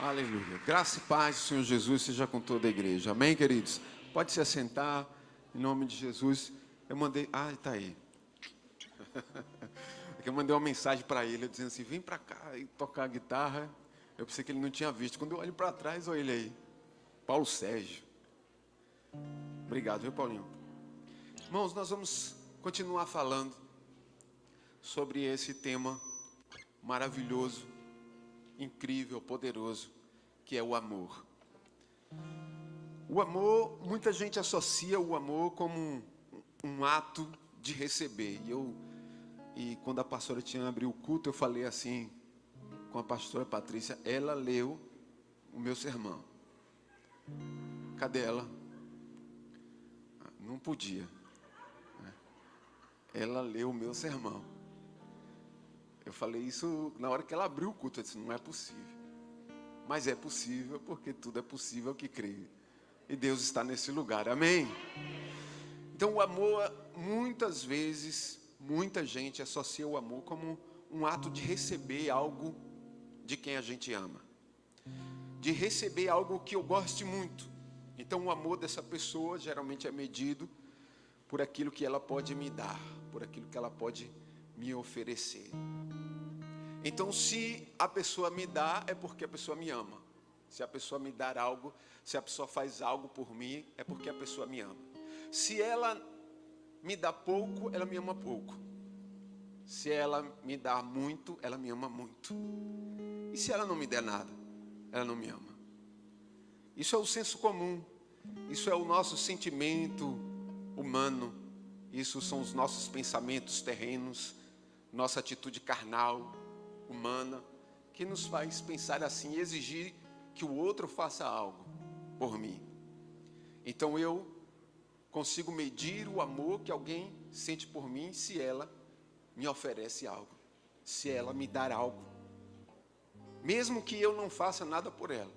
Aleluia. Graça e paz do Senhor Jesus seja com toda a igreja. Amém, queridos? Pode se assentar, em nome de Jesus. Eu mandei... Ah, ele está aí. Eu mandei uma mensagem para ele, dizendo assim, vem para cá e tocar a guitarra. Eu pensei que ele não tinha visto. Quando eu olho para trás, olha ele aí. Paulo Sérgio. Obrigado, viu, Paulinho? Irmãos, nós vamos continuar falando sobre esse tema maravilhoso, incrível, poderoso, que é o amor. O amor, muita gente associa o amor como um ato de receber. E quando a pastora tinha abriu o culto, eu falei assim com a pastora Patrícia, ela leu o meu sermão. Cadê ela? Não podia. Ela leu o meu sermão. Eu falei isso na hora que ela abriu o culto. Eu disse, não é possível. Mas é possível, porque tudo é possível ao que crê. E Deus está nesse lugar, amém? Então o amor, muitas vezes, muita gente associa o amor como um ato de receber algo de quem a gente ama. De receber algo que eu goste muito. Então o amor dessa pessoa geralmente é medido por aquilo que ela pode me dar, por aquilo que ela pode me oferecer. Então, se a pessoa me dá, é porque a pessoa me ama. Se a pessoa me dar algo, se a pessoa faz algo por mim, é porque a pessoa me ama. Se ela me dá pouco, ela me ama pouco. Se ela me dá muito, ela me ama muito. E se ela não me der nada, ela não me ama. Isso é o senso comum. Isso é o nosso sentimento humano. Isso são os nossos pensamentos terrenos, nossa atitude carnal, humana, que nos faz pensar assim e exigir que o outro faça algo por mim. Então eu consigo medir o amor que alguém sente por mim se ela me oferece algo, se ela me dar algo, mesmo que eu não faça nada por ela.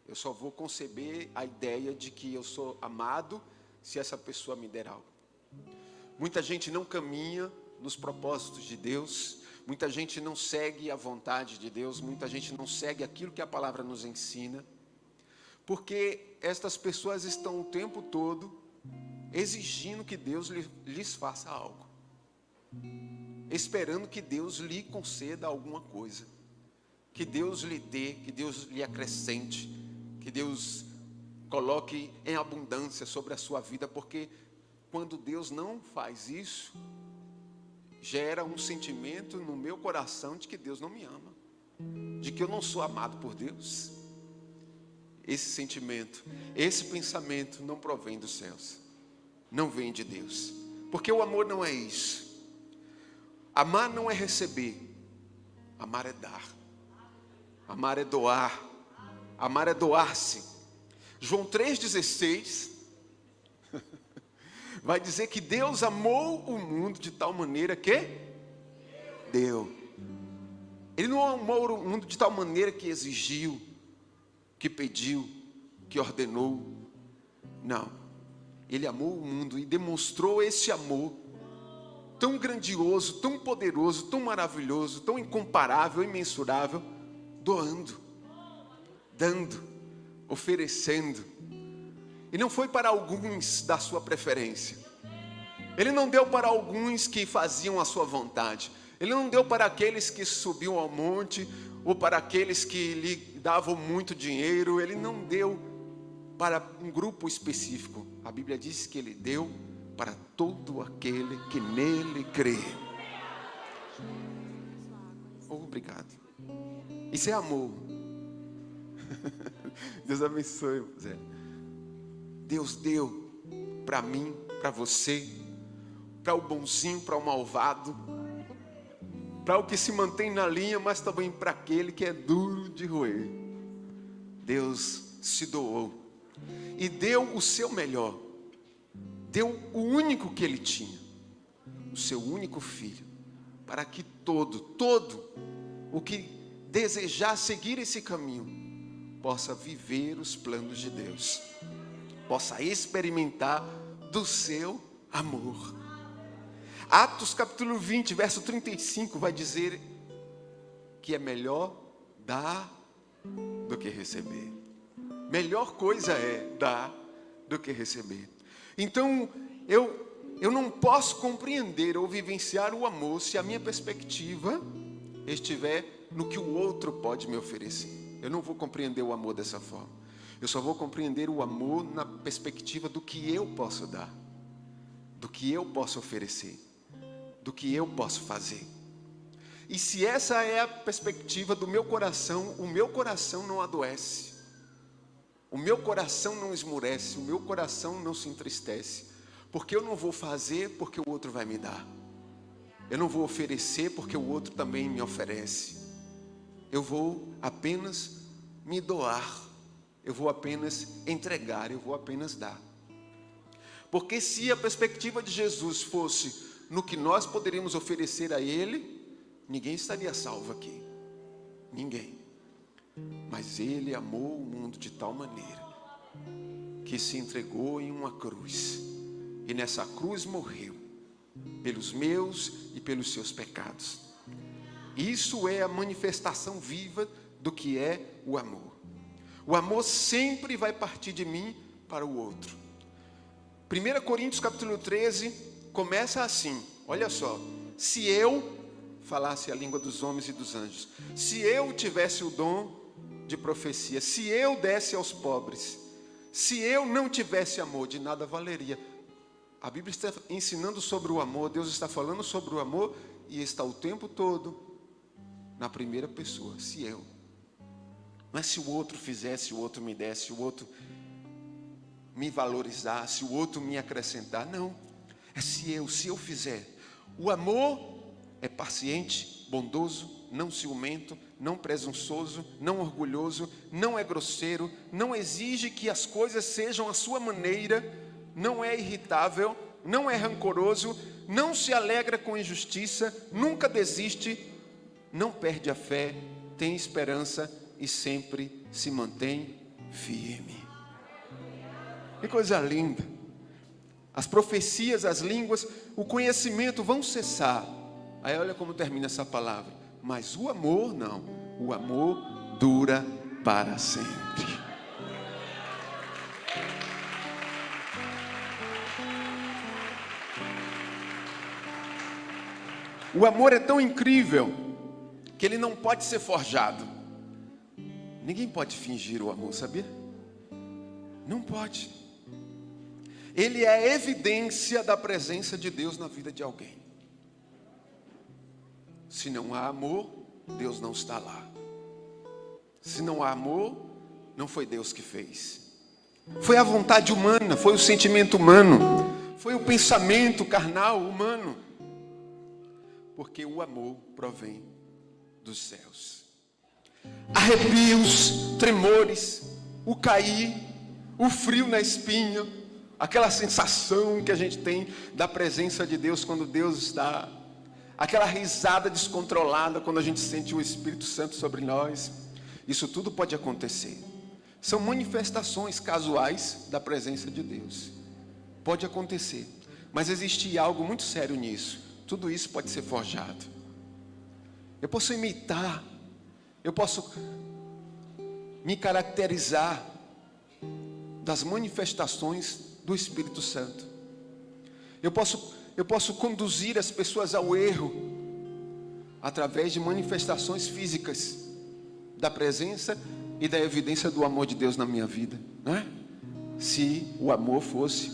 Eu só vou conceber a ideia de que eu sou amado se essa pessoa me der algo. Muita gente não caminha nos propósitos de Deus, muita gente não segue a vontade de Deus, muita gente não segue aquilo que a palavra nos ensina, porque estas pessoas estão o tempo todo exigindo que Deus lhes faça algo, esperando que Deus lhe conceda alguma coisa, que Deus lhe dê, que Deus lhe acrescente, que Deus coloque em abundância sobre a sua vida, porque quando Deus não faz isso, gera um sentimento no meu coração de que Deus não me ama, de que eu não sou amado por Deus. Esse sentimento, esse pensamento não provém dos céus, não vem de Deus, porque o amor não é isso. Amar não é receber, amar é dar, amar é doar, amar é doar-se. João 3,16 vai dizer que Deus amou o mundo de tal maneira que deu. Ele não amou o mundo de tal maneira que exigiu, que pediu, que ordenou. Não. Ele amou o mundo e demonstrou esse amor tão grandioso, tão poderoso, tão maravilhoso, tão incomparável, imensurável, doando, dando, oferecendo. E não foi para alguns da sua preferência. Ele não deu para alguns que faziam a sua vontade. Ele não deu para aqueles que subiam ao monte, ou para aqueles que lhe davam muito dinheiro. Ele não deu para um grupo específico. A Bíblia diz que ele deu para todo aquele que nele crê. Obrigado. Isso é amor. Deus abençoe, Zé. Deus deu para mim, para você, para o bonzinho, para o malvado, para o que se mantém na linha, mas também para aquele que é duro de roer. Deus se doou e deu o seu melhor, deu o único que ele tinha, o seu único filho, para que todo o que desejar seguir esse caminho possa viver os planos de Deus, possa experimentar do seu amor. Atos capítulo 20, verso 35 vai dizer que é melhor dar do que receber. Melhor coisa é dar do que receber. Então, eu não posso compreender ou vivenciar o amor se a minha perspectiva estiver no que o outro pode me oferecer. Eu não vou compreender o amor dessa forma. Eu só vou compreender o amor na perspectiva do que eu posso dar, do que eu posso oferecer, do que eu posso fazer. E se essa é a perspectiva do meu coração, o meu coração não adoece, o meu coração não esmurece, o meu coração não se entristece, porque eu não vou fazer porque o outro vai me dar, eu não vou oferecer porque o outro também me oferece, eu vou apenas me doar, eu vou apenas entregar, eu vou apenas dar. Porque se a perspectiva de Jesus fosse no que nós poderíamos oferecer a Ele, ninguém estaria salvo aqui, ninguém. Mas Ele amou o mundo de tal maneira que se entregou em uma cruz, e nessa cruz morreu pelos meus e pelos seus pecados. Isso é a manifestação viva do que é o amor. O amor sempre vai partir de mim para o outro. 1 Coríntios capítulo 13 começa assim, olha só: se eu falasse a língua dos homens e dos anjos, se eu tivesse o dom de profecia, se eu desse aos pobres, se eu não tivesse amor, de nada valeria. A Bíblia está ensinando sobre o amor, Deus está falando sobre o amor, e está o tempo todo na primeira pessoa, se eu. Não é se o outro fizesse, o outro me desse, o outro me valorizasse, o outro me acrescentar, não. É se eu fizer. O amor é paciente, bondoso, não ciumento, não presunçoso, não orgulhoso, não é grosseiro, não exige que as coisas sejam à sua maneira, não é irritável, não é rancoroso, não se alegra com injustiça, nunca desiste, não perde a fé, tem esperança e sempre se mantém firme. Que coisa linda! As profecias, as línguas, o conhecimento vão cessar. Aí olha como termina essa palavra. Mas o amor não. O amor dura para sempre. O amor é tão incrível que ele não pode ser forjado. Ninguém pode fingir o amor, sabia? Não pode. Ele é a evidência da presença de Deus na vida de alguém. Se não há amor, Deus não está lá. Se não há amor, não foi Deus que fez. Foi a vontade humana, foi o sentimento humano, foi o pensamento carnal humano. Porque o amor provém dos céus. Arrepios, tremores, o cair, o frio na espinha, aquela sensação que a gente tem da presença de Deus quando Deus está, aquela risada descontrolada quando a gente sente o Espírito Santo sobre nós, isso tudo pode acontecer. São manifestações casuais da presença de Deus. Pode acontecer, mas existe algo muito sério nisso. Tudo isso pode ser forjado. Eu posso imitar, eu posso me caracterizar das manifestações do Espírito Santo. Eu posso conduzir as pessoas ao erro através de manifestações físicas da presença e da evidência do amor de Deus na minha vida, não é? Se o amor fosse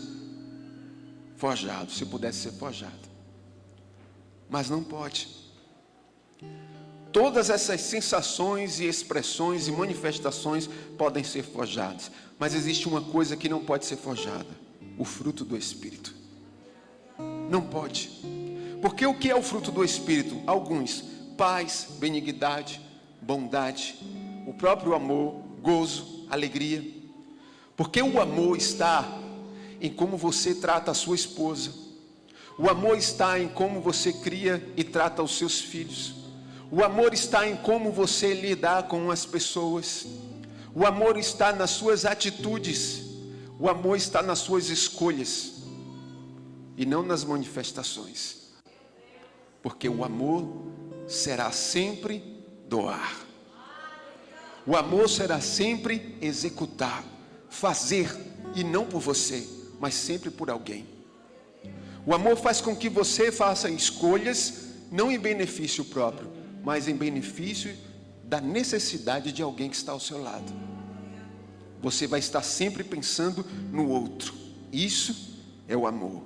forjado, se pudesse ser forjado. Mas não pode. Todas essas sensações e expressões e manifestações podem ser forjadas, mas existe uma coisa que não pode ser forjada: o fruto do Espírito. Não pode. Porque o que é o fruto do Espírito? Alguns: paz, benignidade, bondade, o próprio amor, gozo, alegria. Porque o amor está em como você trata a sua esposa. O amor está em como você cria e trata os seus filhos. O amor está em como você lidar com as pessoas. O amor está nas suas atitudes. O amor está nas suas escolhas. E não nas manifestações. Porque o amor será sempre doar. O amor será sempre executar, fazer, e não por você, mas sempre por alguém. O amor faz com que você faça escolhas, não em benefício próprio, mas em benefício da necessidade de alguém que está ao seu lado. Você vai estar sempre pensando no outro. Isso é o amor.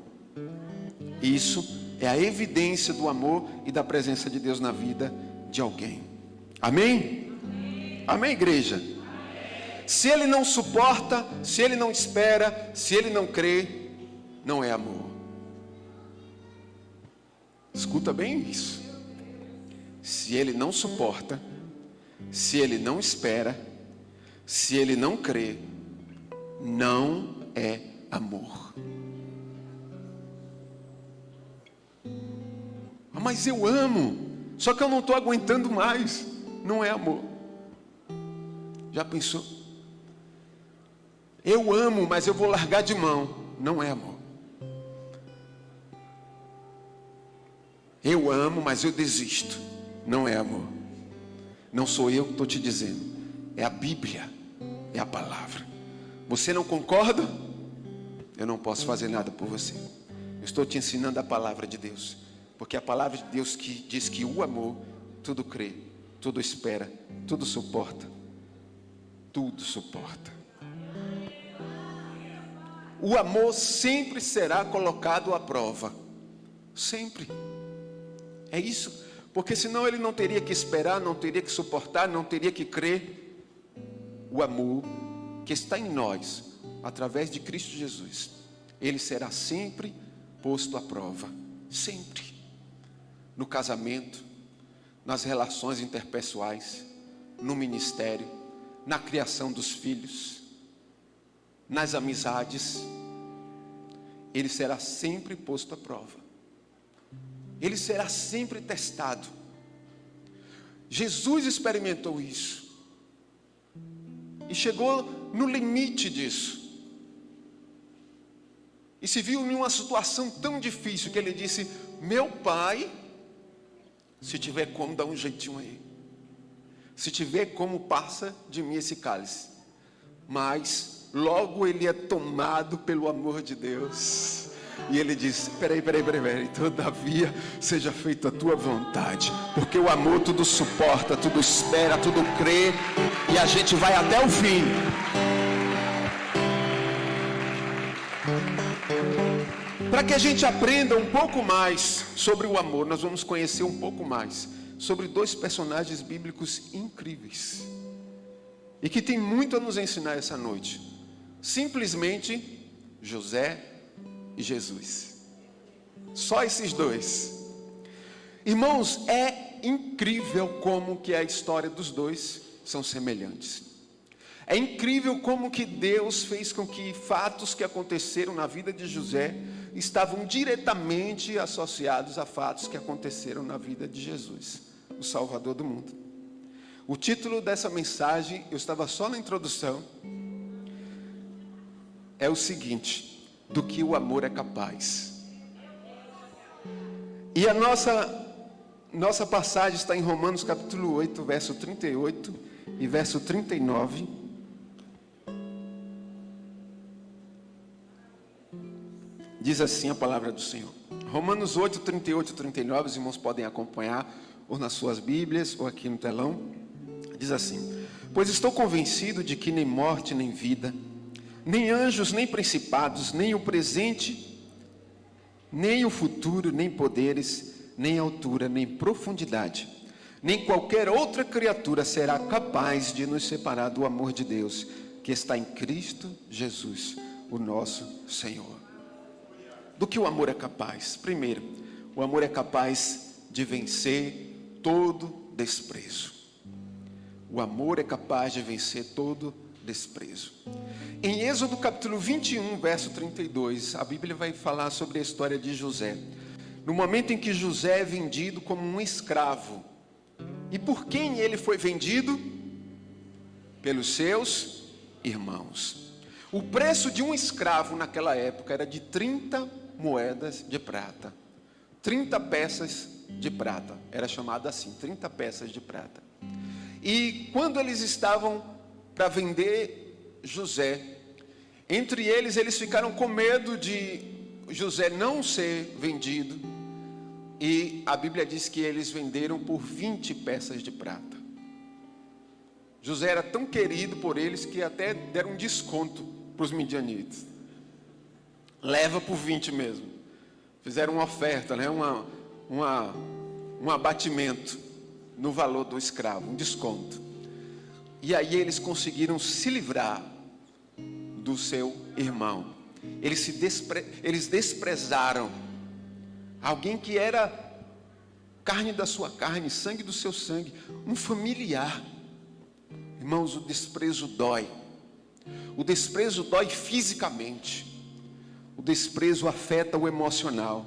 Isso é a evidência do amor e da presença de Deus na vida de alguém. Amém? Amém, igreja? Se ele não suporta, se ele não espera, se ele não crê, não é amor. Escuta bem isso. Se ele não suporta, se ele não espera, se ele não crê, não é amor. Mas eu amo, só que eu não estou aguentando mais. Não é amor. Já pensou? Eu amo, mas eu vou largar de mão. Não é amor. Eu amo, mas eu desisto. Não é amor. Não sou eu que estou te dizendo. É a Bíblia. É a palavra. Você não concorda? Eu não posso fazer nada por você. Eu estou te ensinando a palavra de Deus. Porque a palavra de Deus que diz que o amor tudo crê, tudo espera, tudo suporta. Tudo suporta. O amor sempre será colocado à prova. Sempre. É isso. Porque senão ele não teria que esperar, não teria que suportar, não teria que crer. O amor que está em nós, através de Cristo Jesus, ele será sempre posto à prova. Sempre. No casamento, nas relações interpessoais, no ministério, na criação dos filhos, nas amizades, ele será sempre posto à prova. Ele será sempre testado. Jesus experimentou isso. E chegou no limite disso. E se viu em uma situação tão difícil que ele disse: meu Pai, se tiver como, dá um jeitinho aí. Se tiver como, passa de mim esse cálice. Mas logo ele é tomado pelo amor de Deus. E ele diz: peraí, todavia seja feita a tua vontade. Porque o amor tudo suporta, tudo espera, tudo crê. E a gente vai até o fim. Para que a gente aprenda um pouco mais sobre o amor, nós vamos conhecer um pouco mais sobre dois personagens bíblicos incríveis. E que tem muito a nos ensinar essa noite. Simplesmente José e Jesus. Só esses dois. Irmãos, é incrível como que a história dos dois são semelhantes. É incrível como que Deus fez com que fatos que aconteceram na vida de José estavam diretamente associados a fatos que aconteceram na vida de Jesus, o Salvador do mundo. O título dessa mensagem, eu estava só na introdução, é o seguinte: do que o amor é capaz. E a nossa passagem está em Romanos capítulo 8, verso 38 e verso 39. Diz assim a palavra do Senhor. Romanos 8, 38 e 39, os irmãos podem acompanhar ou nas suas Bíblias ou aqui no telão. Diz assim: pois estou convencido de que nem morte, nem vida, nem anjos, nem principados, nem o presente, nem o futuro, nem poderes, nem altura, nem profundidade, nem qualquer outra criatura será capaz de nos separar do amor de Deus, que está em Cristo Jesus, o nosso Senhor. Do que o amor é capaz? Primeiro, o amor é capaz de vencer todo desprezo. O amor é capaz de vencer todo desprezo. Em Êxodo capítulo 21, verso 32, a Bíblia vai falar sobre a história de José. No momento em que José é vendido como um escravo. E por quem ele foi vendido? Pelos seus irmãos. O preço de um escravo naquela época era de 30 moedas de prata. 30 peças de prata. Era chamado assim, 30 peças de prata. E quando eles estavam para vender José, entre eles ficaram com medo de José não ser vendido. E a Bíblia diz que eles venderam por 20 peças de prata. José era tão querido por eles que até deram um desconto para os midianitas. Leva por 20 mesmo. Fizeram uma oferta, né? Um abatimento no valor do escravo, um desconto. E aí eles conseguiram se livrar do seu irmão. Eles desprezaram alguém que era carne da sua carne, sangue do seu sangue, um familiar. Irmãos, o desprezo dói. O desprezo dói fisicamente. O desprezo afeta o emocional.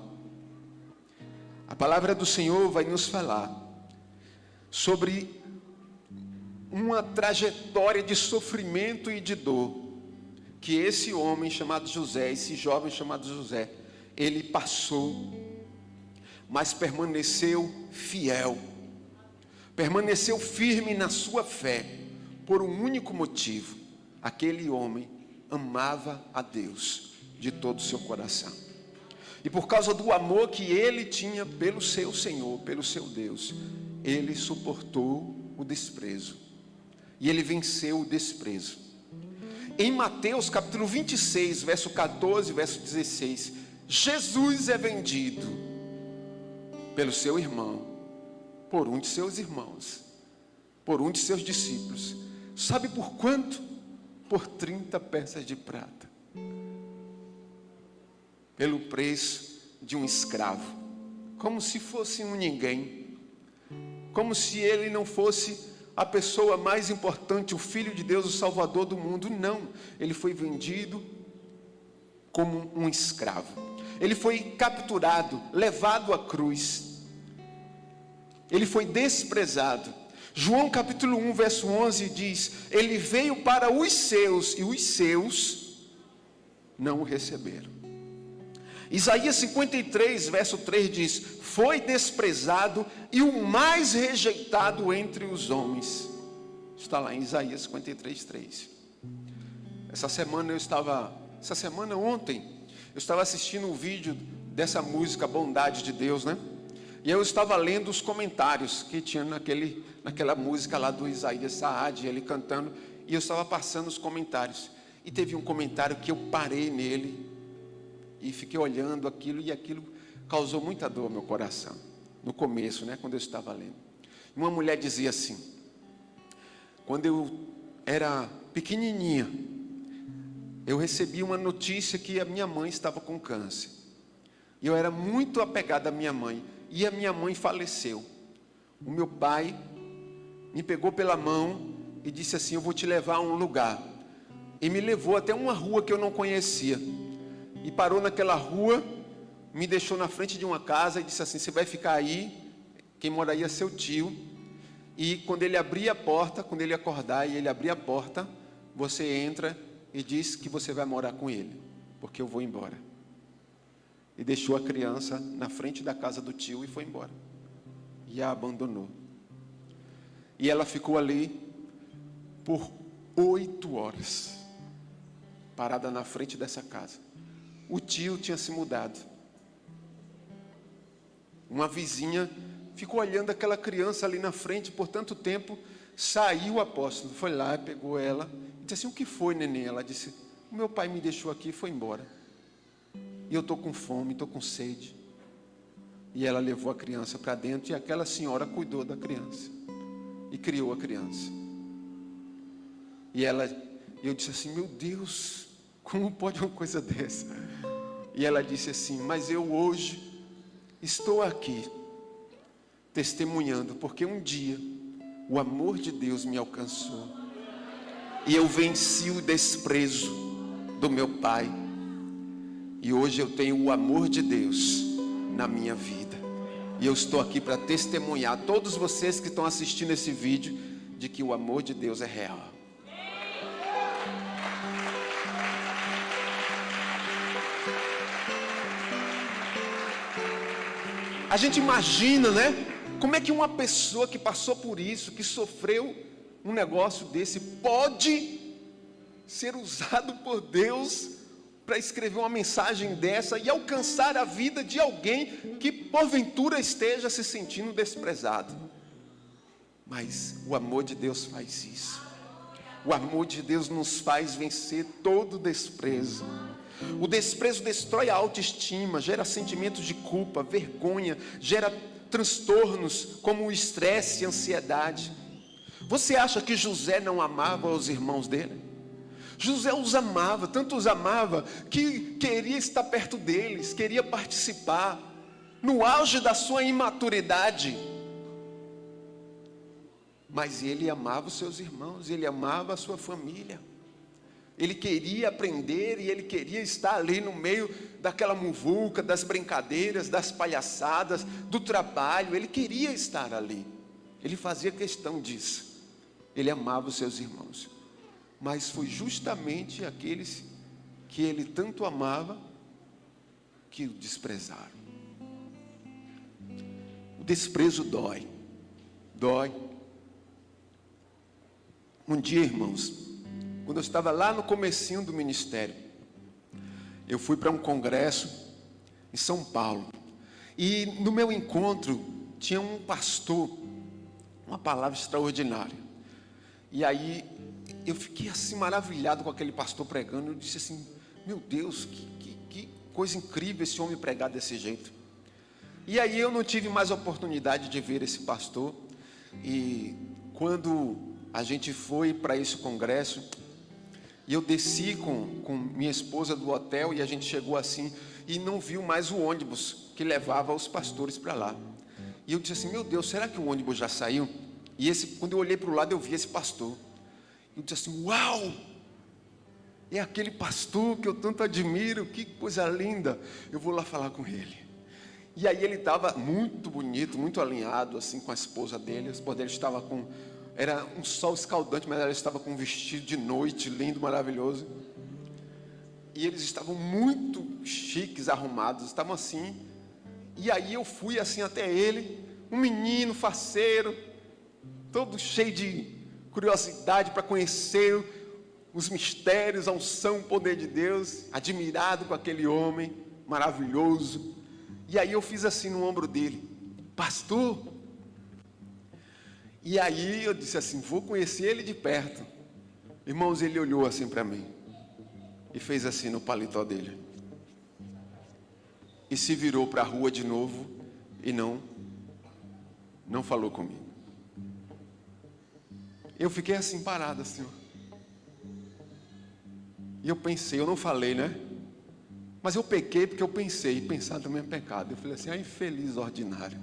A palavra do Senhor vai nos falar sobre uma trajetória de sofrimento e de dor que esse homem chamado José, esse jovem chamado José, ele passou, mas permaneceu fiel, permaneceu firme na sua fé, por um único motivo: aquele homem amava a Deus de todo o seu coração, e por causa do amor que ele tinha pelo seu Senhor, pelo seu Deus, ele suportou o desprezo, e ele venceu o desprezo. Em Mateus capítulo 26, verso 14, verso 16, Jesus é vendido pelo seu irmão, por um de seus irmãos, por um de seus discípulos. Sabe por quanto? Por 30 peças de prata. Pelo preço de um escravo. Como se fosse um ninguém. Como se ele não fosse a pessoa mais importante, o Filho de Deus, o Salvador do mundo. Não, ele foi vendido como um escravo. Ele foi capturado, levado à cruz. Ele foi desprezado. João capítulo 1, verso 11 diz: ele veio para os seus, e os seus não o receberam. Isaías 53, verso 3 diz: foi desprezado e o mais rejeitado entre os homens. Está lá em Isaías 53, 3. Ontem, eu estava assistindo um vídeo dessa música Bondade de Deus, né? E eu estava lendo os comentários que tinha naquela música lá do Isaías Saad, ele cantando, e eu estava passando os comentários. E teve um comentário que eu parei nele e fiquei olhando aquilo, e aquilo causou muita dor ao meu coração. No começo, né, quando eu estava lendo. Uma mulher dizia assim: quando eu era pequenininha, eu recebi uma notícia que a minha mãe estava com câncer. E eu era muito apegado à minha mãe. E a minha mãe faleceu. O meu pai me pegou pela mão e disse assim: eu vou te levar a um lugar. E me levou até uma rua que eu não conhecia. E parou naquela rua, me deixou na frente de uma casa e disse assim: você vai ficar aí, quem mora aí é seu tio. E quando ele abrir a porta, quando ele acordar e ele abrir a porta, você entra e diz que você vai morar com ele, porque eu vou embora. E deixou a criança na frente da casa do tio e foi embora. E a abandonou. E ela ficou ali por 8 horas, parada na frente dessa casa. O tio tinha se mudado. Uma vizinha ficou olhando aquela criança ali na frente por tanto tempo. Saiu o apóstolo, foi lá, pegou ela e disse assim: o que foi, neném? Ela disse: o meu pai me deixou aqui e foi embora. E eu estou com fome, estou com sede. E ela levou a criança para dentro, e aquela senhora cuidou da criança e criou a criança. E eu disse assim: meu Deus, como pode uma coisa dessa? E ela disse assim: mas eu hoje estou aqui testemunhando, porque um dia o amor de Deus me alcançou e eu venci o desprezo do meu pai. E hoje eu tenho o amor de Deus na minha vida. E eu estou aqui para testemunhar a todos vocês que estão assistindo esse vídeo de que o amor de Deus é real. A gente imagina, né? Como é que uma pessoa que passou por isso, que sofreu um negócio desse pode ser usado por Deus para escrever uma mensagem dessa e alcançar a vida de alguém que porventura esteja se sentindo desprezado. Mas o amor de Deus faz isso. O amor de Deus nos faz vencer todo desprezo. O desprezo destrói a autoestima, gera sentimentos de culpa, vergonha, gera transtornos como o estresse e a ansiedade. Você acha que José não amava os irmãos dele? José os amava, tanto os amava, que queria estar perto deles, queria participar, no auge da sua imaturidade. Mas ele amava os seus irmãos, ele amava a sua família. Ele queria aprender e ele queria estar ali no meio daquela muvuca, das brincadeiras, das palhaçadas, do trabalho. Ele queria estar ali. Ele fazia questão disso. Ele amava os seus irmãos. Mas foi justamente aqueles que ele tanto amava que o desprezaram. O desprezo dói. Dói. Um dia, irmãos, quando eu estava lá no comecinho do ministério, eu fui para um congresso em São Paulo. E no meu encontro tinha um pastor, uma palavra extraordinária. E aí eu fiquei assim maravilhado com aquele pastor pregando. Eu disse assim: meu Deus, que coisa incrível esse homem pregar desse jeito. E aí eu não tive mais oportunidade de ver esse pastor. E quando a gente foi para esse congresso, e eu desci com minha esposa do hotel, e a gente chegou assim, e não viu mais o ônibus que levava os pastores para lá. E eu disse assim: meu Deus, será que o ônibus já saiu? E quando eu olhei para o lado, eu vi esse pastor. Eu disse assim: uau! É aquele pastor que eu tanto admiro, que coisa linda. Eu vou lá falar com ele. E aí ele estava muito bonito, muito alinhado, assim, com a esposa dele. A esposa dele estava era um sol escaldante, mas ela estava com um vestido de noite, lindo, maravilhoso. E eles estavam muito chiques, arrumados, estavam assim. E aí eu fui assim até ele, um menino faceiro, todo cheio de curiosidade para conhecer os mistérios, a unção, o poder de Deus, admirado com aquele homem maravilhoso. E aí eu fiz assim no ombro dele: pastor. E aí eu disse assim: vou conhecer ele de perto. Irmãos, ele olhou assim para mim e fez assim no paletó dele, e se virou para a rua de novo e não falou comigo. Eu fiquei assim parado assim, ó. E eu pensei, eu não falei, né? Mas eu pequei porque eu pensei, e pensar também é pecado. Eu falei assim: infeliz ordinário.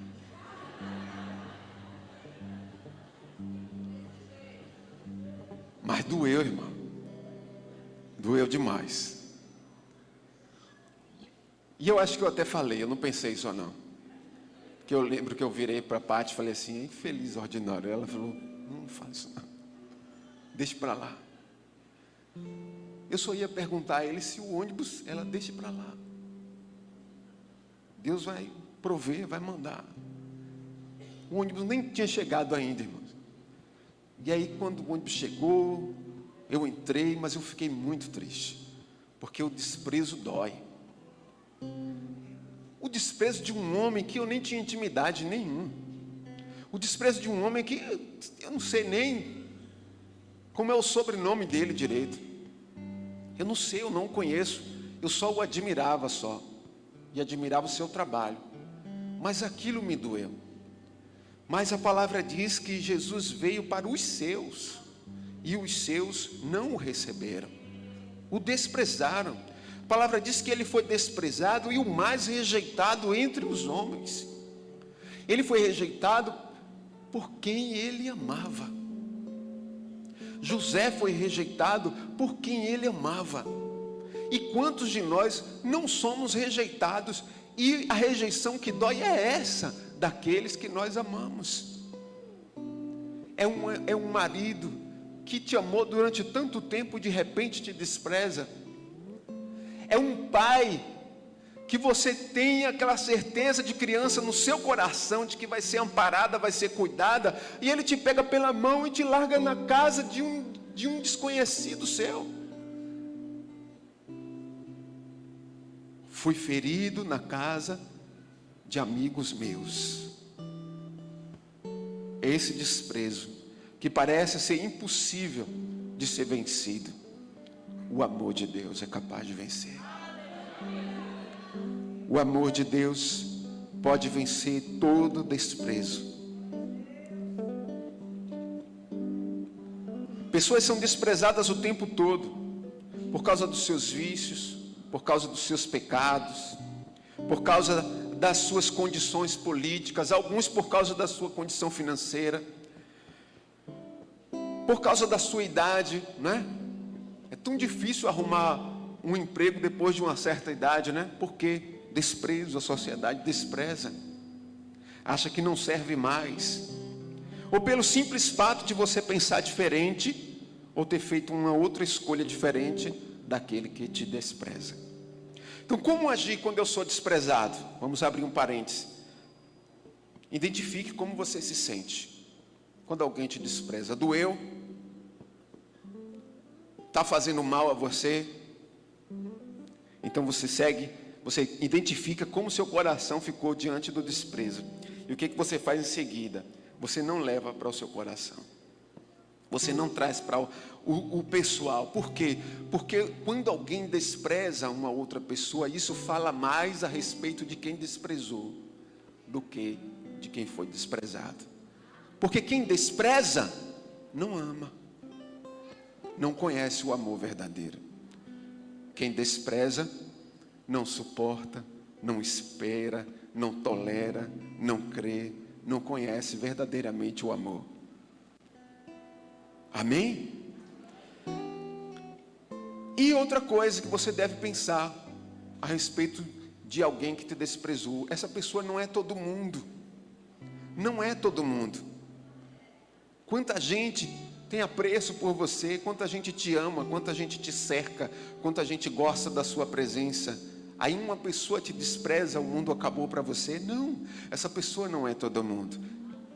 Mas doeu, irmão. Doeu demais. E eu acho que eu até falei, eu não pensei só não. Porque eu lembro que eu virei para a Paty e falei assim: infeliz ordinário. Ela falou: não fala isso não. Deixa para lá. Eu só ia perguntar a ele se o ônibus, ela deixa para lá. Deus vai prover, vai mandar. O ônibus nem tinha chegado ainda, irmãos. E aí quando o ônibus chegou, eu entrei, mas eu fiquei muito triste. Porque o desprezo dói. O desprezo de um homem que eu nem tinha intimidade nenhuma. O desprezo de um homem que eu não sei nem como é o sobrenome dele direito. Eu não sei, eu não o conheço. Eu só o admirava só. E admirava o seu trabalho. Mas aquilo me doeu. Mas a palavra diz que Jesus veio para os seus. E os seus não o receberam. O desprezaram. A palavra diz que ele foi desprezado e o mais rejeitado entre os homens. Ele foi rejeitado por quem ele amava. José foi rejeitado por quem ele amava. E quantos de nós não somos rejeitados? E a rejeição que dói é essa, daqueles que nós amamos. É um marido que te amou durante tanto tempo e de repente te despreza. É um pai que você tenha aquela certeza de criança no seu coração, de que vai ser amparada, vai ser cuidada, e Ele te pega pela mão e te larga na casa de um desconhecido seu. Fui ferido na casa de amigos meus. Esse desprezo, que parece ser impossível de ser vencido, o amor de Deus é capaz de vencer. O amor de Deus pode vencer todo desprezo. Pessoas são desprezadas o tempo todo, por causa dos seus vícios, por causa dos seus pecados, por causa das suas condições políticas, alguns por causa da sua condição financeira, por causa da sua idade, né? É tão difícil arrumar um emprego depois de uma certa idade, né? Porque desprezo, a sociedade despreza, acha que não serve mais, ou pelo simples fato de você pensar diferente, ou ter feito uma outra escolha diferente daquele que te despreza. Então, como agir quando eu sou desprezado? Vamos abrir um parênteses. Identifique como você se sente quando alguém te despreza. Doeu? Está fazendo mal a você? Então você identifica como seu coração ficou diante do desprezo. E o que você faz em seguida? Você não leva para o seu coração. Você não traz para o pessoal. Por quê? Porque quando alguém despreza uma outra pessoa, isso fala mais a respeito de quem desprezou do que de quem foi desprezado. Porque quem despreza não ama, não conhece o amor verdadeiro. Quem despreza não suporta, não espera, não tolera, não crê, não conhece verdadeiramente o amor. Amém? E outra coisa que você deve pensar a respeito de alguém que te desprezou: essa pessoa não é todo mundo. Não é todo mundo. Quanta gente tem apreço por você, quanta gente te ama, quanta gente te cerca, quanta gente gosta da sua presença. Aí uma pessoa te despreza, o mundo acabou para você? Não, essa pessoa não é todo mundo.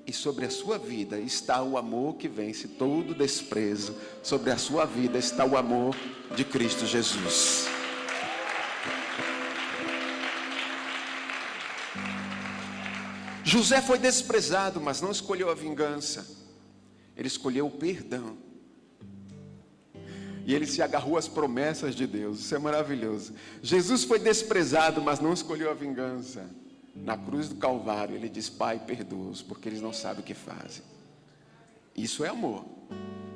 E sobre a sua vida está o amor que vence todo desprezo. Sobre a sua vida está o amor de Cristo Jesus. José foi desprezado, mas não escolheu a vingança. Ele escolheu o perdão. E ele se agarrou às promessas de Deus. Isso é maravilhoso. Jesus foi desprezado, mas não escolheu a vingança. Na cruz do Calvário, ele diz: Pai, perdoa-os, porque eles não sabem o que fazem. Isso é amor.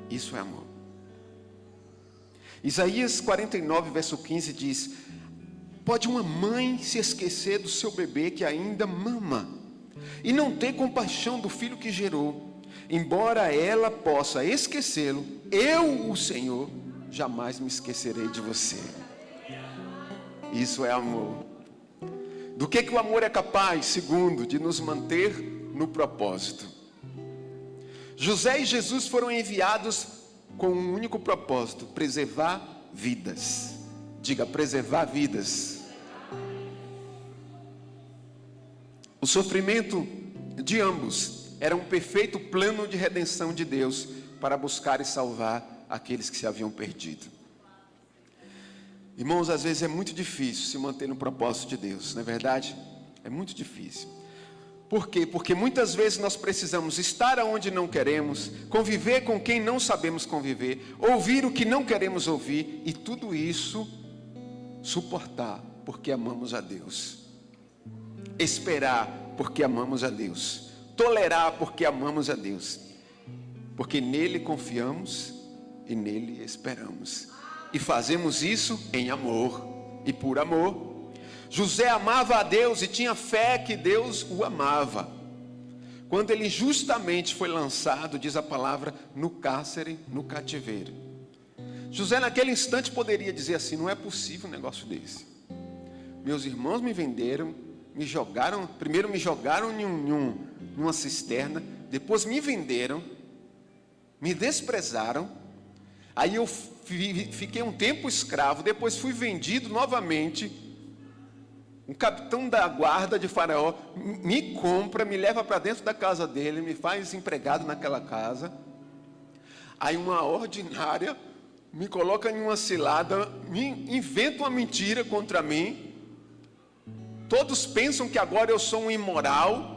Isso é amor. Isaías 49, verso 15 diz: pode uma mãe se esquecer do seu bebê que ainda mama, e não ter compaixão do filho que gerou? Embora ela possa esquecê-lo, eu, o Senhor, jamais me esquecerei de você. Isso é amor. Do que o amor é capaz? Segundo, de nos manter no propósito. José e Jesus foram enviados com um único propósito: preservar vidas. Diga, preservar vidas. O sofrimento de ambos era um perfeito plano de redenção de Deus para buscar e salvar aqueles que se haviam perdido. Irmãos, às vezes é muito difícil se manter no propósito de Deus, não é verdade? É muito difícil. Por quê? Porque muitas vezes nós precisamos estar onde não queremos, conviver com quem não sabemos conviver, ouvir o que não queremos ouvir, e tudo isso suportar porque amamos a Deus, esperar porque amamos a Deus, tolerar porque amamos a Deus, porque nele confiamos e nele esperamos, e fazemos isso em amor e por amor. José amava a Deus e tinha fé que Deus o amava. Quando ele justamente foi lançado, diz a palavra, no cárcere, no cativeiro, José naquele instante poderia dizer assim: não é possível um negócio desse. Meus irmãos me venderam, me jogaram, primeiro me jogaram em uma cisterna, depois me venderam, me desprezaram, aí eu fiquei um tempo escravo, depois fui vendido novamente, um capitão da guarda de Faraó me compra, me leva para dentro da casa dele, me faz empregado naquela casa. Aí uma ordinária me coloca em uma cilada, me inventa uma mentira contra mim. Todos pensam que agora eu sou um imoral.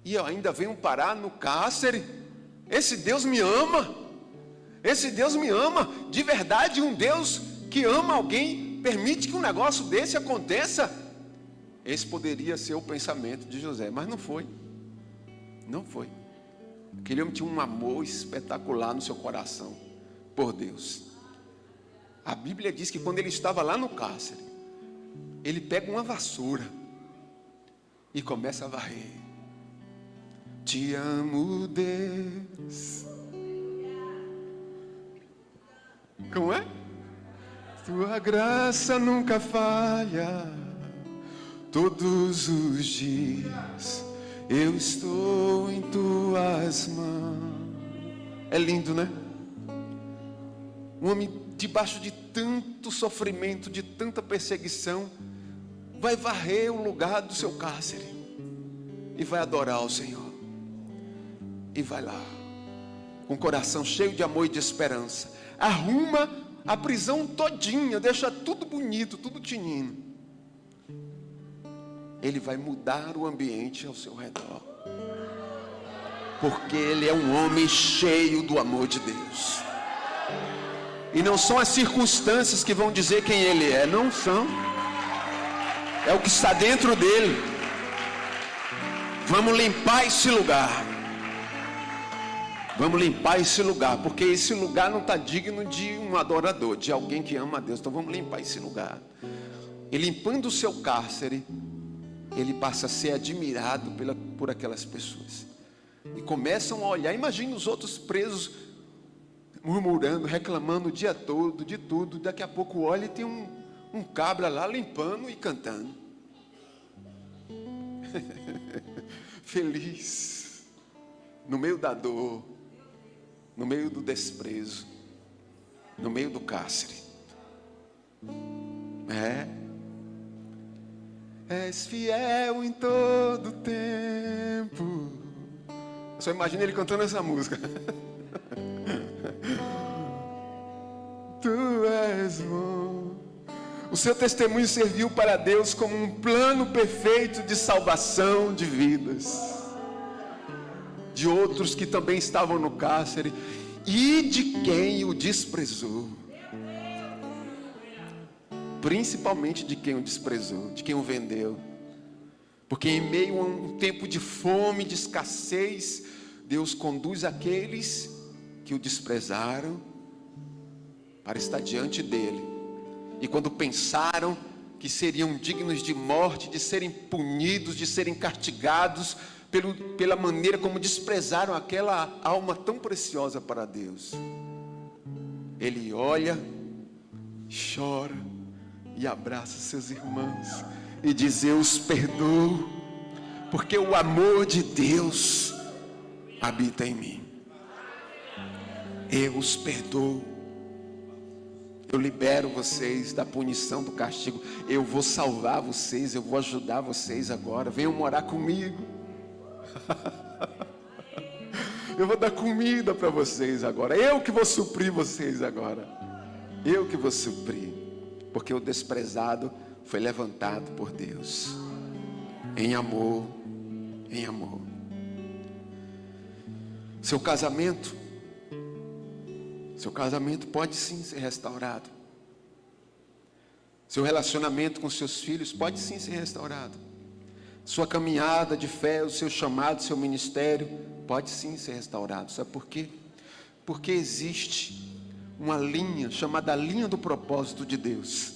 E eu ainda venho parar no cárcere. Esse Deus me ama. Esse Deus me ama. De verdade, um Deus que ama alguém permite que um negócio desse aconteça. Esse poderia ser o pensamento de José, mas não foi. Não foi. Aquele homem tinha um amor espetacular no seu coração por Deus. A Bíblia diz que quando ele estava lá no cárcere, ele pega uma vassoura e começa a varrer. Te amo, Deus. Como é? Tua graça nunca falha. Todos os dias eu estou em tuas mãos. É lindo, né? Um homem debaixo de tanto sofrimento, de tanta perseguição, vai varrer o lugar do seu cárcere e vai adorar ao Senhor. E vai lá, com o coração cheio de amor e de esperança, arruma a prisão todinha, deixa tudo bonito, tudo tinindo. Ele vai mudar o ambiente ao seu redor, porque ele é um homem cheio do amor de Deus. E não são as circunstâncias que vão dizer quem ele é, não são. É o que está dentro dele. Vamos limpar esse lugar. Vamos limpar esse lugar, porque esse lugar não está digno de um adorador, de alguém que ama a Deus. Então vamos limpar esse lugar. E limpando o seu cárcere, ele passa a ser admirado por aquelas pessoas. E começam a olhar, imagine os outros presos murmurando, reclamando o dia todo, de tudo. Daqui a pouco olha e tem um cabra lá limpando e cantando. Feliz, no meio da dor, no meio do desprezo, no meio do cárcere. És fiel em todo tempo. Eu só imagino ele cantando essa música. Tu és bom. O seu testemunho serviu para Deus como um plano perfeito de salvação de vidas, de outros que também estavam no cárcere e de quem o desprezou. Principalmente de quem o desprezou, de quem o vendeu. Porque em meio a um tempo de fome, de escassez, Deus conduz aqueles que o desprezaram para estar diante dele. E quando pensaram que seriam dignos de morte, de serem punidos, de serem castigados pela maneira como desprezaram aquela alma tão preciosa para Deus, ele olha, chora e abraça seus irmãos e diz: eu os perdoo, porque o amor de Deus habita em mim. Eu os perdoo. Eu libero vocês da punição, do castigo. Eu vou salvar vocês, eu vou ajudar vocês agora. Venham morar comigo. Eu vou dar comida para vocês agora. Eu que vou suprir vocês agora. Eu que vou suprir. Porque o desprezado foi levantado por Deus. Em amor. Em amor. Seu casamento pode sim ser restaurado. Seu relacionamento com seus filhos pode sim ser restaurado. Sua caminhada de fé, o seu chamado, o seu ministério pode sim ser restaurado. Sabe por quê? Porque existe uma linha chamada linha do propósito de Deus.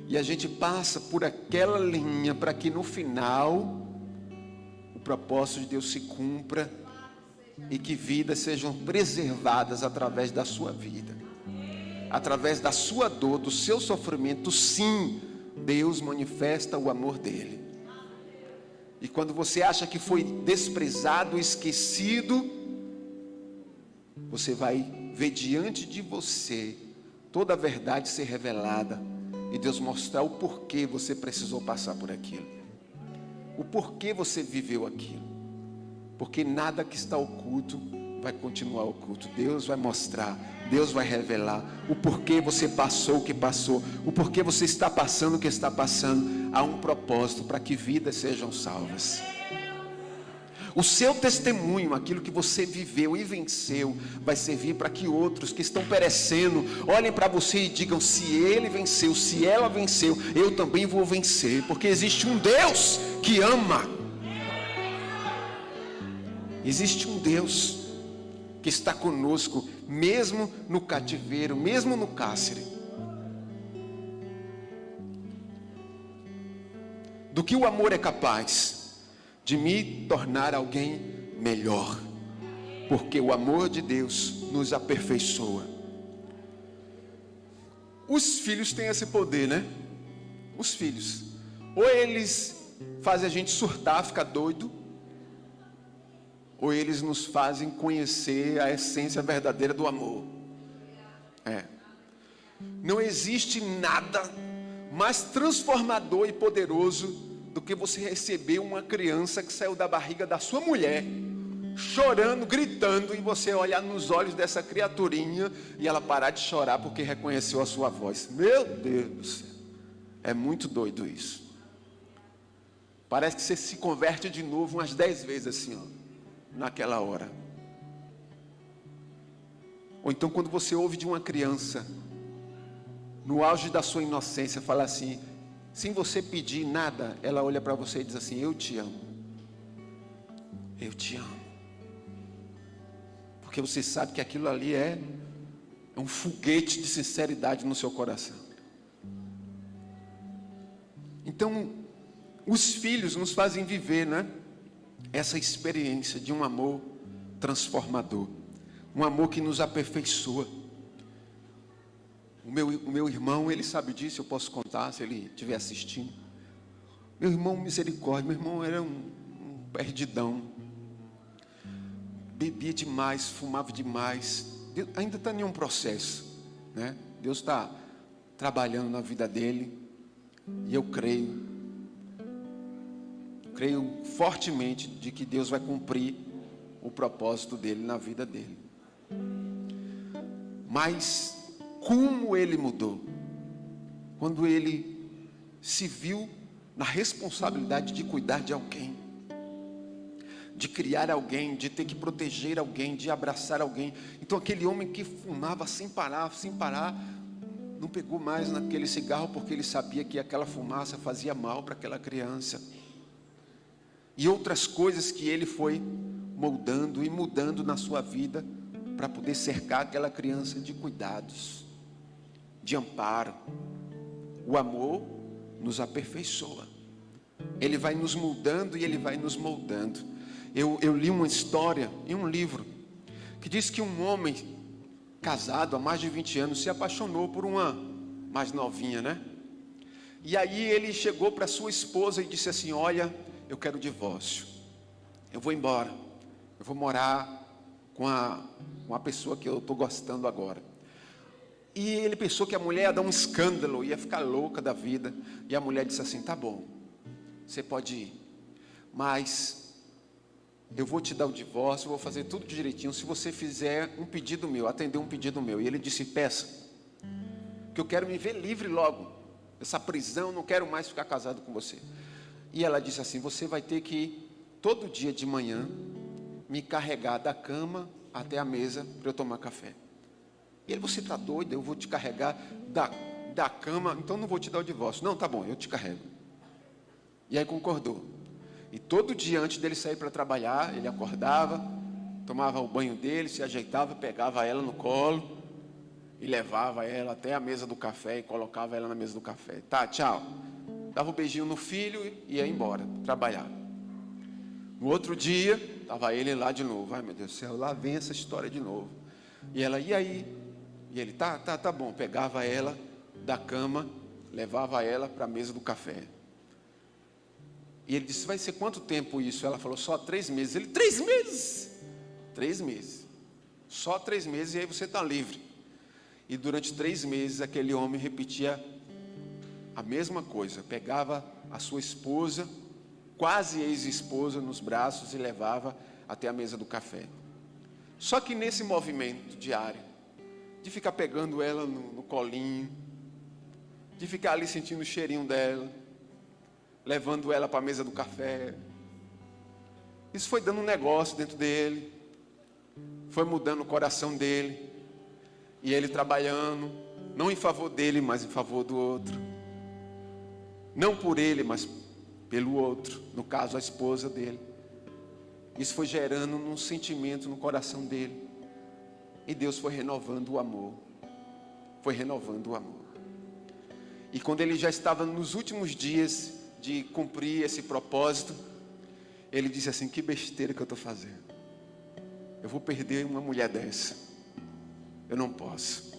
E a gente passa por aquela linha para que no final o propósito de Deus se cumpra e que vidas sejam preservadas através da sua vida, através da sua dor, do seu sofrimento. Sim, Deus manifesta o amor dele. E quando você acha que foi desprezado, esquecido, você vai ver diante de você toda a verdade ser revelada, e Deus mostrar o porquê você precisou passar por aquilo, o porquê você viveu aquilo, porque nada que está oculto vai continuar oculto. Deus vai mostrar, Deus vai revelar o porquê você passou o que passou, o porquê você está passando o que está passando. Há um propósito para que vidas sejam salvas. O seu testemunho, aquilo que você viveu e venceu, vai servir para que outros que estão perecendo olhem para você e digam: se ele venceu, se ela venceu, eu também vou vencer, porque existe um Deus que ama. Existe um Deus que está conosco, mesmo no cativeiro, mesmo no cárcere. Do que o amor é capaz? De me tornar alguém melhor, porque o amor de Deus nos aperfeiçoa. Os filhos têm esse poder, né? Os filhos, ou eles fazem a gente surtar, ficar doido, ou eles nos fazem conhecer a essência verdadeira do amor. Não existe nada mais transformador e poderoso do que você receber uma criança que saiu da barriga da sua mulher, chorando, gritando, e você olhar nos olhos dessa criaturinha e ela parar de chorar porque reconheceu a sua voz. Meu Deus do céu, é muito doido isso. Parece que você se converte de novo umas 10 vezes assim, naquela hora. Ou então quando você ouve de uma criança, no auge da sua inocência, falar assim, sem você pedir nada, ela olha para você e diz assim: eu te amo. Eu te amo. Porque você sabe que aquilo ali é um foguete de sinceridade no seu coração. Então, os filhos nos fazem viver, né, essa experiência de um amor transformador. Um amor que nos aperfeiçoa. O meu irmão, ele sabe disso, eu posso contar se ele estiver assistindo. Meu irmão, misericórdia, meu irmão era um perdidão. Bebia demais, fumava demais. Deus, ainda está em um processo, né? Deus está trabalhando na vida dele. E eu creio fortemente de que Deus vai cumprir o propósito dele na vida dele. Mas como ele mudou, quando ele se viu na responsabilidade de cuidar de alguém, de criar alguém, de ter que proteger alguém, de abraçar alguém. Então aquele homem que fumava sem parar, não pegou mais naquele cigarro, porque ele sabia que aquela fumaça fazia mal para aquela criança. E outras coisas que ele foi moldando e mudando na sua vida, para poder cercar aquela criança de cuidados, de amparo. O amor nos aperfeiçoa. Ele vai nos moldando e ele vai nos moldando. Eu li uma história em um livro que diz que um homem casado há mais de 20 anos se apaixonou por uma mais novinha, né? E aí ele chegou para sua esposa e disse assim: olha, eu quero o divórcio, eu vou embora, eu vou morar com a pessoa que eu estou gostando agora. E ele pensou que a mulher ia dar um escândalo, ia ficar louca da vida. E a mulher disse assim: tá bom, você pode ir, mas eu vou te dar o divórcio, eu vou fazer tudo direitinho, se você fizer um pedido meu, atender um pedido meu. E ele disse: peça, que eu quero me ver livre logo, essa prisão, não quero mais ficar casado com você. E ela disse assim: você vai ter que ir todo dia de manhã me carregar da cama até a mesa para eu tomar café. E ele: você está doido? Eu vou te carregar da cama, então não vou te dar o divórcio. Não, tá bom, eu te carrego. E aí concordou. E todo dia antes dele sair para trabalhar, ele acordava, tomava o banho dele, se ajeitava, pegava ela no colo e levava ela até a mesa do café e colocava ela na mesa do café. Tá, tchau. Dava um beijinho no filho e ia embora trabalhar. No outro dia, estava ele lá de novo. Ai, meu Deus do céu, lá vem essa história de novo. E ela: e aí? E ele: tá bom. Pegava ela da cama, levava ela para a mesa do café. E ele disse: vai ser quanto tempo isso? Ela falou: só 3 meses. Ele: 3 meses? 3 meses. Só 3 meses e aí você está livre. E durante 3 meses aquele homem repetia a mesma coisa, pegava a sua esposa, quase ex-esposa, nos braços e levava até a mesa do café. Só que nesse movimento diário, de ficar pegando ela no colinho, de ficar ali sentindo o cheirinho dela, levando ela para a mesa do café, isso foi dando um negócio dentro dele, foi mudando o coração dele, e ele trabalhando, não em favor dele, mas em favor do outro, não por ele, mas pelo outro, no caso a esposa dele. Isso foi gerando um sentimento no coração dele, e Deus foi renovando o amor, foi renovando o amor. E quando ele já estava nos últimos dias de cumprir esse propósito, ele disse assim: que besteira que eu estou fazendo, eu vou perder uma mulher dessa, eu não posso.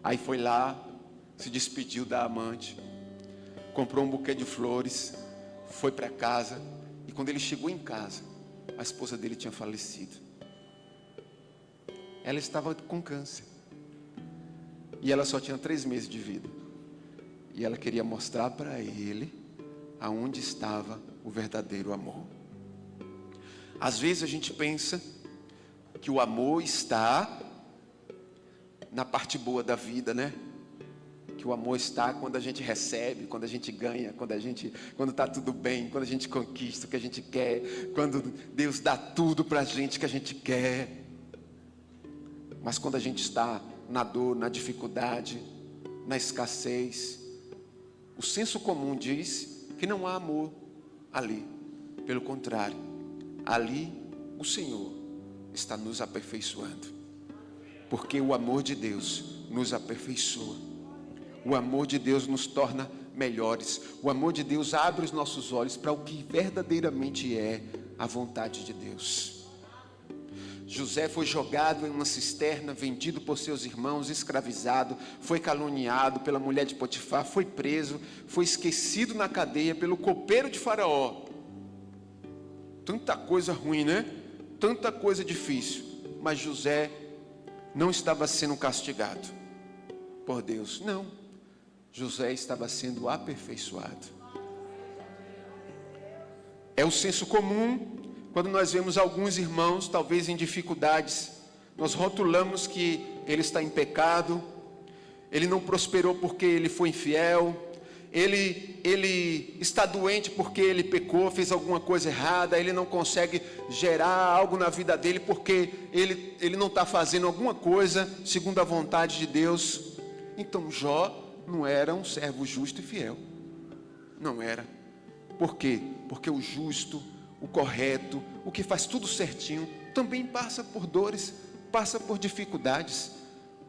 Aí foi lá, se despediu da amante, comprou um buquê de flores, foi para casa, e quando ele chegou em casa, a esposa dele tinha falecido. Ela estava com câncer, e ela só tinha 3 meses de vida, e ela queria mostrar para ele aonde estava o verdadeiro amor. Às vezes a gente pensa que o amor está na parte boa da vida, né? Que o amor está quando a gente recebe, quando a gente ganha, quando está tudo bem, quando a gente conquista o que a gente quer, quando Deus dá tudo para a gente que a gente quer. Mas quando a gente está na dor, na dificuldade, na escassez, o senso comum diz que não há amor ali. Pelo contrário, ali o Senhor está nos aperfeiçoando, porque o amor de Deus nos aperfeiçoa. O amor de Deus nos torna melhores. O amor de Deus abre os nossos olhos para o que verdadeiramente é a vontade de Deus. José foi jogado em uma cisterna, vendido por seus irmãos, escravizado, foi caluniado pela mulher de Potifar, foi preso, foi esquecido na cadeia pelo copeiro de Faraó. Tanta coisa ruim, né? Tanta coisa difícil. Mas José não estava sendo castigado por Deus, não. José estava sendo aperfeiçoado. É o senso comum. Quando nós vemos alguns irmãos, talvez em dificuldades, nós rotulamos que ele está em pecado, ele não prosperou porque ele foi infiel, ele está doente porque ele pecou, fez alguma coisa errada, ele não consegue gerar algo na vida dele porque ele não está fazendo alguma coisa segundo a vontade de Deus. Então Jó não era um servo justo e fiel, não era. Por quê? Porque o justo, o correto, o que faz tudo certinho, também passa por dores, passa por dificuldades,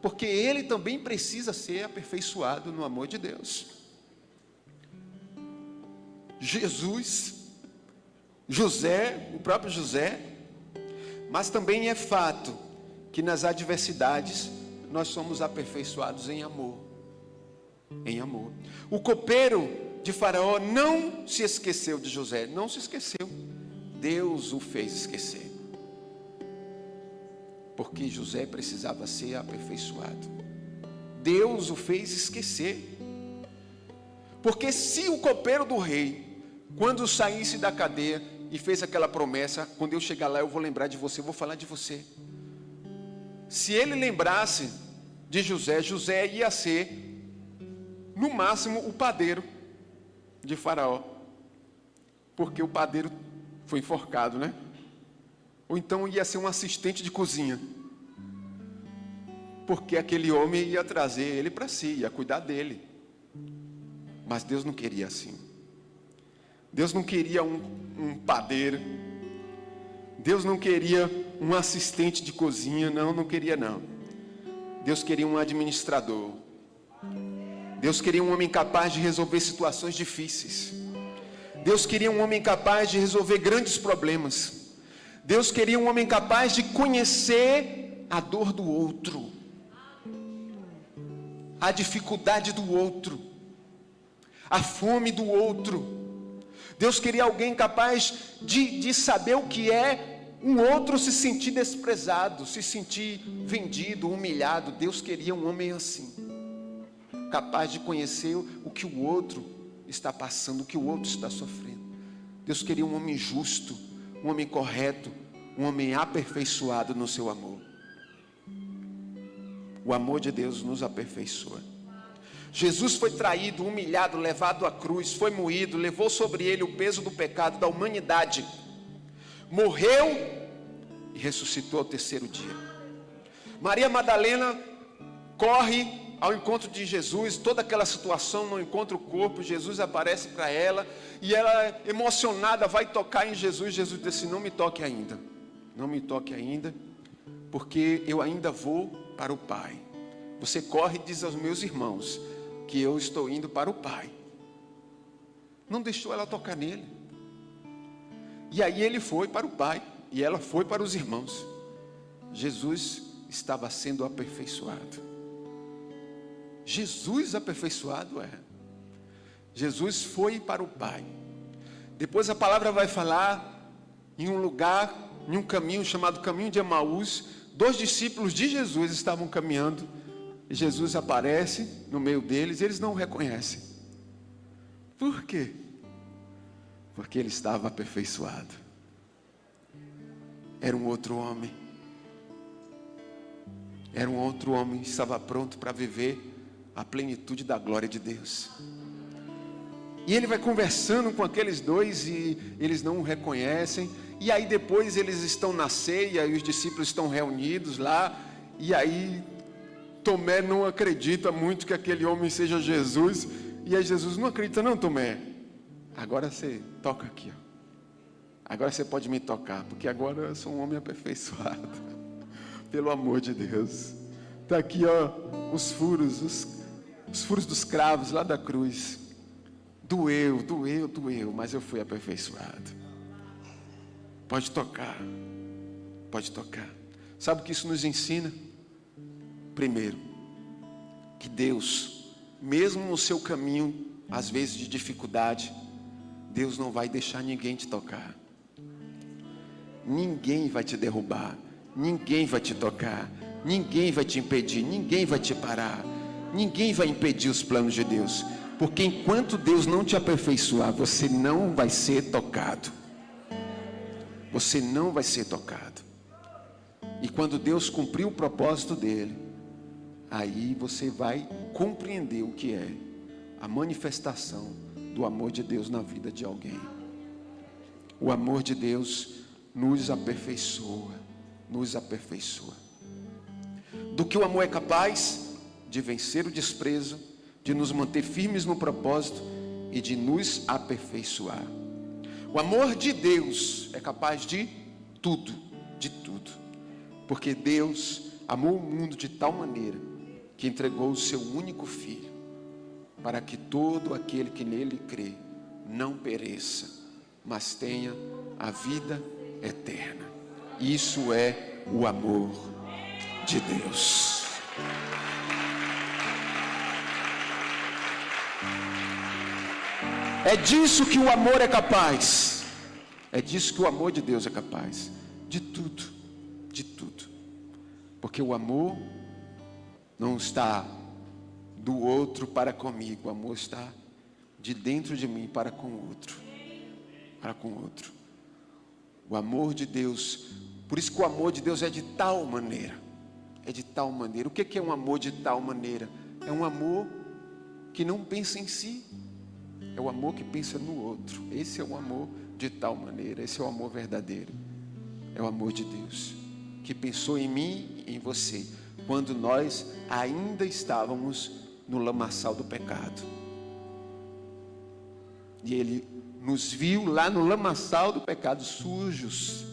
porque ele também precisa ser aperfeiçoado no amor de Deus. Jesus, José, o próprio José, mas também é fato que nas adversidades nós somos aperfeiçoados em amor. Em amor. O copeiro de Faraó não se esqueceu de José, não se esqueceu. Deus o fez esquecer, porque José precisava ser aperfeiçoado. Deus o fez esquecer, porque se o copeiro do rei, quando saísse da cadeia e fez aquela promessa, quando eu chegar lá eu vou lembrar de você, eu vou falar de você. Se ele lembrasse de José, José ia ser, no máximo, o padeiro de Faraó, porque o padeiro foi enforcado, né? Ou então ia ser um assistente de cozinha, porque aquele homem ia trazer ele para si, ia cuidar dele. Mas Deus não queria assim. Deus não queria um padeiro, Deus não queria um assistente de cozinha, não queria não. Deus queria um administrador. Deus queria um homem capaz de resolver situações difíceis. Deus queria um homem capaz de resolver grandes problemas. Deus queria um homem capaz de conhecer a dor do outro, a dificuldade do outro, a fome do outro. Deus queria alguém capaz de saber o que é um outro se sentir desprezado, se sentir vendido, humilhado. Deus queria um homem assim. capaz de conhecer o que o outro está passando, o que o outro está sofrendo. Deus queria um homem justo, um homem correto, um homem aperfeiçoado no seu amor. O amor de Deus nos aperfeiçoa. Jesus foi traído, humilhado, levado à cruz, foi moído, levou sobre ele o peso do pecado da humanidade, morreu e ressuscitou ao terceiro dia. Maria Madalena corre ao encontro de Jesus, toda aquela situação, não encontra o corpo, Jesus aparece para ela, e ela, emocionada, vai tocar em Jesus. Jesus disse: não me toque ainda, não me toque ainda, porque eu ainda vou para o Pai. Você corre e diz aos meus irmãos que eu estou indo para o Pai. Não deixou ela tocar nele. E aí ele foi para o Pai, e ela foi para os irmãos. Jesus estava sendo aperfeiçoado. Jesus aperfeiçoado é. Jesus foi para o Pai. Depois a palavra vai falar em um lugar, em um caminho chamado caminho de Emaús. 2 discípulos de Jesus estavam caminhando, e Jesus aparece no meio deles, e eles não o reconhecem. Por quê? Porque ele estava aperfeiçoado. Era um outro homem. Era um outro homem, estava pronto para viver a plenitude da glória de Deus. E ele vai conversando com aqueles dois, e eles não o reconhecem. E aí depois eles estão na ceia, e os discípulos estão reunidos lá, e aí Tomé não acredita muito que aquele homem seja Jesus. E aí Jesus: não acredita não, Tomé? Agora você toca aqui, ó. Agora você pode me tocar, porque agora eu sou um homem aperfeiçoado pelo amor de Deus. Está aqui, ó, os furos dos cravos lá da cruz. Doeu, mas eu fui aperfeiçoado. Pode tocar, pode tocar. Sabe o que isso nos ensina? Primeiro, que Deus, mesmo no seu caminho, às vezes de dificuldade, Deus não vai deixar ninguém te tocar. Ninguém vai te derrubar, ninguém vai te tocar, ninguém vai te impedir, ninguém vai te parar, ninguém vai impedir os planos de Deus, porque enquanto Deus não te aperfeiçoar, você não vai ser tocado. Você não vai ser tocado. E quando Deus cumprir o propósito dele, aí você vai compreender o que é a manifestação do amor de Deus na vida de alguém. O amor de Deus nos aperfeiçoa, nos aperfeiçoa. Do que o amor é capaz? De vencer o desprezo, de nos manter firmes no propósito e de nos aperfeiçoar. O amor de Deus é capaz de tudo, porque Deus amou o mundo de tal maneira que entregou o seu único Filho, para que todo aquele que nele crê não pereça, mas tenha a vida eterna. Isso é o amor de Deus. É disso que o amor é capaz. É disso que o amor de Deus é capaz. De tudo, de tudo. Porque o amor não está do outro para comigo. O amor está de dentro de mim para com o outro. Para com o outro. O amor de Deus. Por isso que o amor de Deus é de tal maneira. É de tal maneira. O que é um amor de tal maneira? É um amor que não pensa em si. É o amor que pensa no outro. Esse é o amor de tal maneira. Esse é o amor verdadeiro. É o amor de Deus, que pensou em mim e em você, quando nós ainda estávamos no lamaçal do pecado. E Ele nos viu lá no lamaçal do pecado, sujos,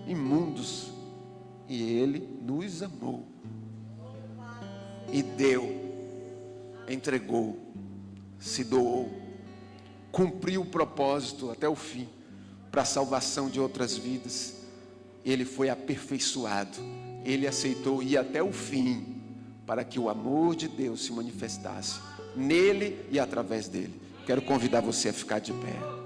imundos. E Ele nos amou. E deu, entregou, se doou, cumpriu o propósito até o fim, para a salvação de outras vidas. Ele foi aperfeiçoado, ele aceitou ir até o fim, para que o amor de Deus se manifestasse nele e através dele. Quero convidar você a ficar de pé.